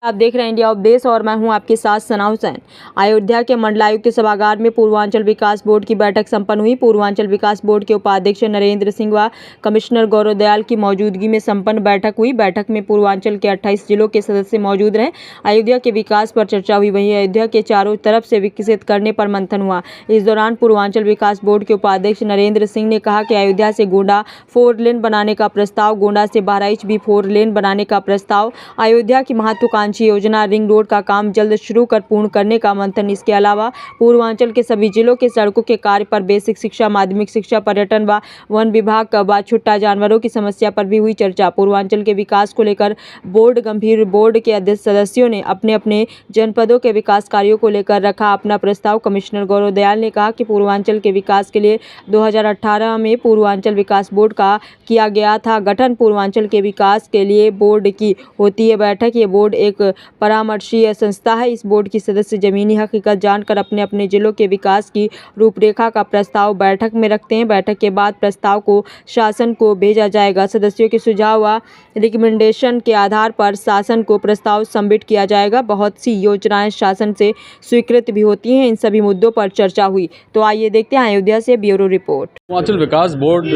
आप देख रहे हैं इंडिया उपदेश और मैं हूं आपके साथ सना हुसैन। अयोध्या के मंडलायुक्त सभागार में पूर्वांचल विकास बोर्ड की बैठक संपन्न हुई। पूर्वांचल विकास बोर्ड के उपाध्यक्ष नरेंद्र सिंह व कमिश्नर गौरव दयाल की मौजूदगी में संपन्न बैठक हुई। बैठक में पूर्वांचल के 28 जिलों के सदस्य मौजूद रहे। अयोध्या के विकास पर चर्चा हुई। वहीं अयोध्या के चारों तरफ से विकसित करने पर मंथन हुआ। इस दौरान पूर्वांचल विकास बोर्ड के उपाध्यक्ष नरेंद्र सिंह ने कहा कि अयोध्या से गोंडा 4 लेन बनाने का प्रस्ताव, गोंडा से बहराइच भी 4 लेन बनाने का प्रस्ताव, अयोध्या की महत्वाकांक्षी योजना रिंग रोड का काम जल्द शुरू कर पूर्ण करने का मंथन। इसके अलावा पूर्वांचल के सभी जिलों के सड़कों के कार्य पर, बेसिक शिक्षा, माध्यमिक शिक्षा, पर्यटन व वन विभाग का छुट्टा जानवरों की समस्या पर भी हुई चर्चा। पूर्वांचल के विकास को लेकर बोर्ड गंभीर। बोर्ड के सदस्यों ने अपने अपने जनपदों के विकास कार्यों को लेकर रखा अपना प्रस्ताव। कमिश्नर गौरव दयाल ने कहा कि पूर्वांचल के विकास के लिए 2018 में पूर्वांचल विकास बोर्ड का किया गया था गठन। पूर्वांचल के विकास के लिए बोर्ड की होती है बैठक। ये बोर्ड एक परामर्शीय संस्था है। इस बोर्ड की सदस्य जमीनी हकीकत जानकर अपने अपने जिलों के विकास की रूपरेखा का प्रस्ताव बैठक में रखते हैं। बैठक के बाद प्रस्ताव को शासन को भेजा जाएगा। सदस्यों के सुझाव व रिकमेंडेशन के आधार पर शासन को प्रस्ताव सबमिट किया जाएगा। बहुत सी योजनाएं शासन से स्वीकृत भी होती हैं। इन सभी मुद्दों पर चर्चा हुई। तो आइए देखते हैं अयोध्या से ब्यूरो रिपोर्ट। पूर्वांचल विकास बोर्ड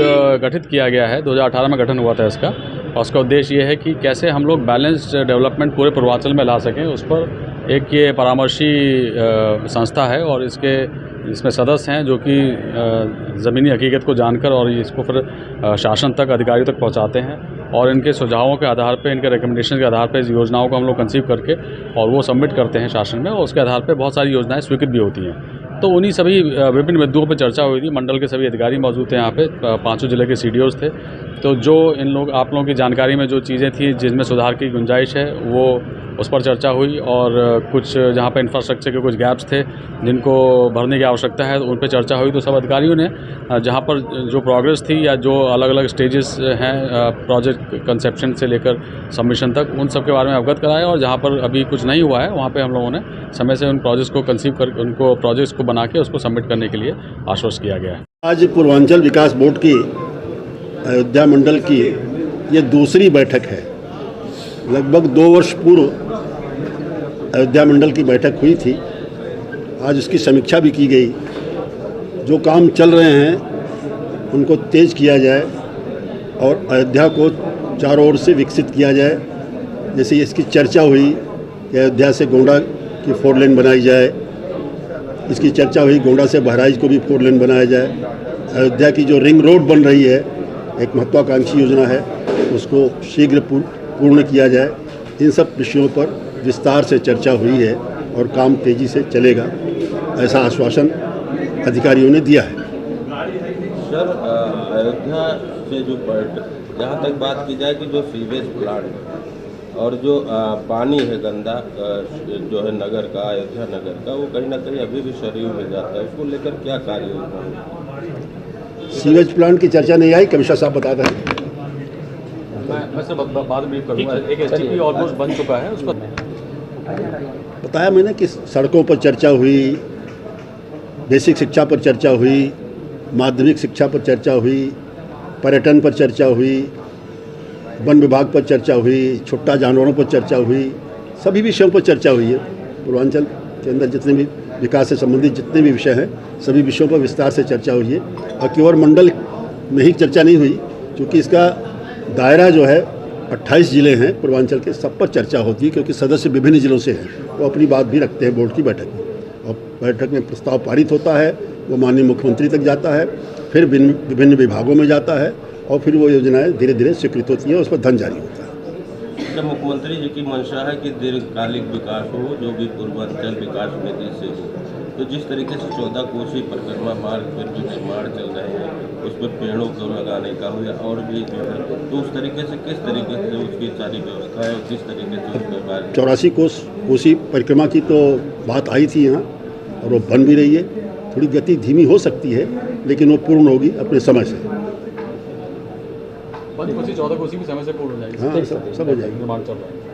गठित किया गया है। 2018 में गठन हुआ था इसका, और उसका उद्देश्य ये है कि कैसे हम लोग बैलेंस्ड डेवलपमेंट पूरे पूर्वांचल में ला सकें। उस पर एक ये परामर्शी संस्था है और इसमें सदस्य हैं जो कि ज़मीनी हकीकत को जानकर और इसको फिर शासन तक, अधिकारियों तक पहुंचाते हैं और इनके सुझावों के आधार पे, इनके रिकमेंडेशन के आधार पे इस योजनाओं को हम लोग कंसीव करके और वो सबमिट करते हैं शासन में, और उसके आधार पे बहुत सारी योजनाएं स्वीकृत भी होती हैं। तो उन्हीं सभी विभिन्न मुद्दों पर चर्चा हुई थी। मंडल के सभी अधिकारी मौजूद थे यहाँ पे, 5 जिले के CDOs थे। तो जो आप लोगों की जानकारी में जो चीज़ें थी जिनमें सुधार की गुंजाइश है, वो उस पर चर्चा हुई। और कुछ जहाँ पे इंफ्रास्ट्रक्चर के कुछ गैप्स थे जिनको भरने की आवश्यकता है, तो उन पर चर्चा हुई। तो सब अधिकारियों ने जहाँ पर जो प्रोग्रेस थी या जो अलग अलग स्टेजेस हैं प्रोजेक्ट कंसेप्शन से लेकर सबमिशन तक, उन सब के बारे में अवगत कराया। और जहाँ पर अभी कुछ नहीं हुआ है वहाँ पे हम लोगों ने समय से उन प्रोजेक्ट्स को कंसीव कर, उनको प्रोजेक्ट्स को बना के उसको सबमिट करने के लिए आश्वस्त किया गया है। आज पूर्वांचल विकास बोर्ड की अयोध्या मंडल की ये दूसरी बैठक है। लगभग 2 वर्ष पूर्व अयोध्या मंडल की बैठक हुई थी। आज उसकी समीक्षा भी की गई। जो काम चल रहे हैं उनको तेज़ किया जाए और अयोध्या को चारों ओर से विकसित किया जाए। जैसे इसकी चर्चा हुई कि अयोध्या से गोंडा की 4 लेन बनाई जाए। इसकी चर्चा हुई गोंडा से बहराइच को भी 4 लेन बनाया जाए। अयोध्या की जो रिंग रोड बन रही है, एक महत्वाकांक्षी योजना है, उसको शीघ्र पूर्ण किया जाए। इन सब विषयों पर विस्तार से चर्चा हुई है और काम तेज़ी से चलेगा, ऐसा आश्वासन अधिकारियों ने दिया है। सर, अयोध्या से जो जहाँ तक बात की जाए कि जो सीवेज प्लांट और जो पानी है गंदा जो है नगर का, अयोध्या नगर का, वो कहीं ना कहीं अभी भी शरीर में जाता है। उसको लेकर क्या कार्य योजना? सीवेज प्लांट की चर्चा नहीं आई, कमिश्नर साहब बता दें। मैं सर बाद में करूँगा। एक STP ऑलमोस्ट बन चुका है, उसको बताया मैंने कि सड़कों पर चर्चा हुई, बेसिक शिक्षा पर चर्चा हुई, माध्यमिक शिक्षा पर चर्चा हुई, पर्यटन पर चर्चा हुई, वन विभाग पर चर्चा हुई, छुट्टा जानवरों पर चर्चा हुई। सभी विषयों पर चर्चा हुई है। पूर्वांचल के अंदर जितने भी विकास से संबंधित जितने भी विषय हैं, सभी विषयों पर विस्तार से चर्चा हुई है। और केवल मंडल में ही चर्चा नहीं हुई, क्योंकि इसका दायरा जो है 28 जिले हैं पूर्वांचल के, सब पर चर्चा होती है, क्योंकि सदस्य विभिन्न जिलों से हैं। वो अपनी बात भी रखते हैं बोर्ड की बैठक में, और बैठक में प्रस्ताव पारित होता है, वो माननीय मुख्यमंत्री तक जाता है, फिर विभिन्न विभागों में जाता है, और फिर वो योजनाएं धीरे धीरे स्वीकृत होती हैं, उस पर धन जारी होता है। जब मुख्यमंत्री जी की मंशा है कि दीर्घकालिक विकास हो, जो भी पूर्वांचल विकास निधि से हो, तो जिस तरीके से 14 कोसी परिक्रमा मार्ग पर जो निर्माण चल रहे हैं, उस पर पेड़ों को लगाने का हो या और भी जो है, तो उस तरीके से किस तरीके से उसकी सारी व्यवस्था है और किस तरीके से उस पर 84 कोसी परिक्रमा की तो बात आई थी यहाँ, और वो बन भी रही है। थोड़ी गति धीमी हो सकती है, लेकिन वो पूर्ण होगी अपने समय से। 14 कोसी भी समय से पूर्ण हो जाएगी। हाँ, सब हो जाएगी। निर्माण चल रहा है।